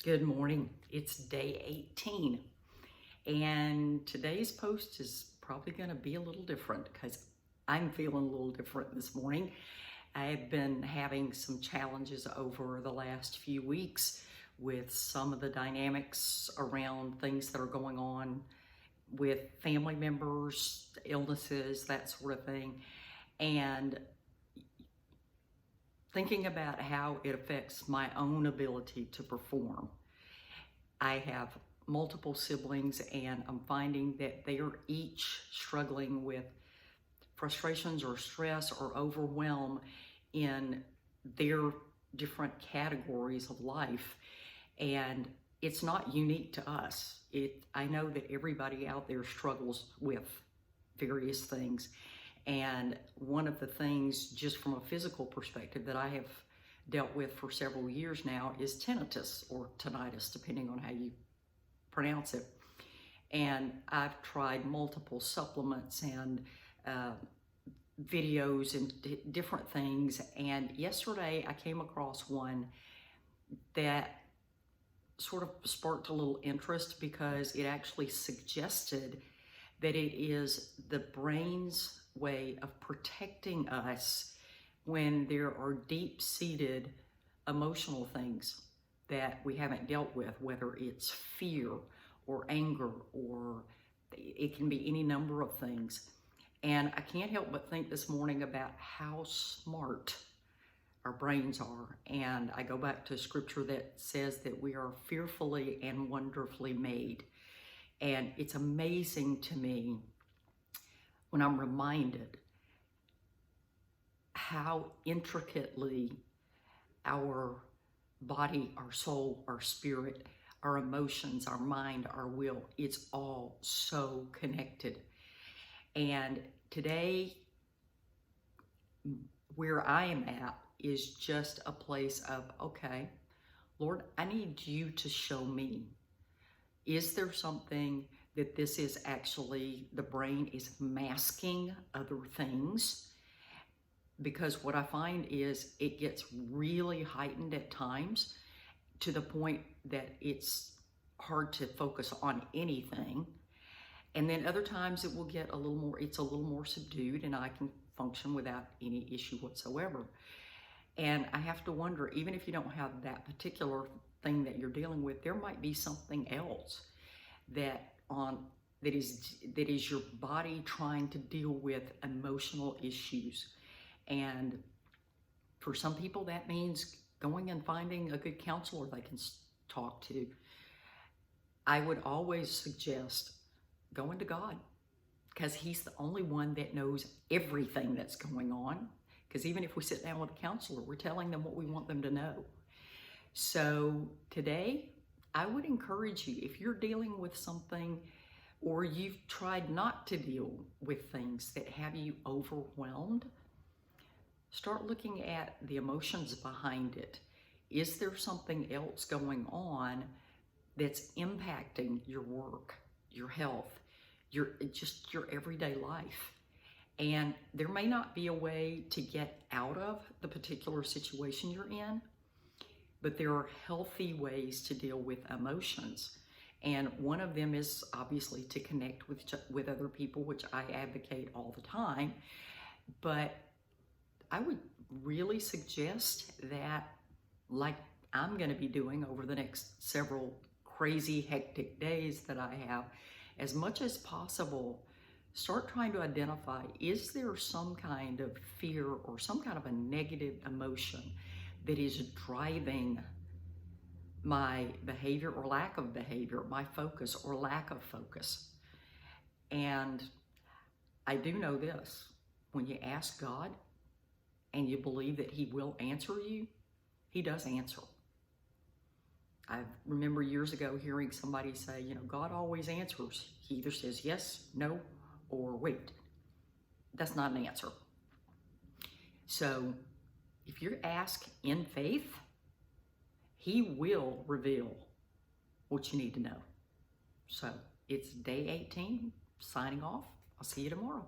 Good morning. It's day 18, and today's post is probably going to be a little different because I'm feeling a little different this morning. I've been having some challenges over the last few weeks with some of the dynamics around things that are going on with family members, illnesses, that sort of thing, and thinking about how it affects my own ability to perform. I have multiple siblings, and I'm finding that they are each struggling with frustrations or stress or overwhelm in their different categories of life. And it's not unique to us. I know that everybody out there struggles with various things. And one of the things, just from a physical perspective, that I have dealt with for several years now is tinnitus or tinnitus, depending on how you pronounce it. And I've tried multiple supplements and videos and different things. And yesterday I came across one that sort of sparked a little interest because it actually suggested that it is the brain's way of protecting us when there are deep-seated emotional things that we haven't dealt with, whether it's fear or anger, or it can be any number of things. And I can't help but think this morning about how smart our brains are. And I go back to scripture that says that we are fearfully and wonderfully made. And it's amazing to me when I'm reminded how intricately our body, our soul, our spirit, our emotions, our mind, our will, it's all so connected. And today, where I am at is just a place of, okay, Lord, I need you to show me. Is there something that this is actually, the brain is masking other things? Because what I find is it gets really heightened at times to the point that it's hard to focus on anything. And then other times it will get it's a little more subdued, and I can function without any issue whatsoever. And I have to wonder, even if you don't have that particular thing that you're dealing with, there might be something else that is your body trying to deal with emotional issues. And for some people, that means going and finding a good counselor they can talk to. I would always suggest going to God, because He's the only one that knows everything that's going on. Because even if we sit down with a counselor, we're telling them what we want them to know. So today, I would encourage you, if you're dealing with something or you've tried not to deal with things that have you overwhelmed, start looking at the emotions behind it. Is there something else going on that's impacting your work, your health, your everyday life? And there may not be a way to get out of the particular situation you're in, but there are healthy ways to deal with emotions. And one of them is obviously to connect with other people, which I advocate all the time. But I would really suggest that, like I'm going to be doing over the next several crazy, hectic days that I have, as much as possible, start trying to identify, is there some kind of fear or some kind of a negative emotion that is driving my behavior or lack of behavior, my focus or lack of focus? And I do know this, when you ask God and you believe that He will answer you, He does answer. I remember years ago hearing somebody say, God always answers. He either says yes, no, or wait. That's not an answer. So if you ask in faith, He will reveal what you need to know. So it's day 18, signing off. I'll see you tomorrow.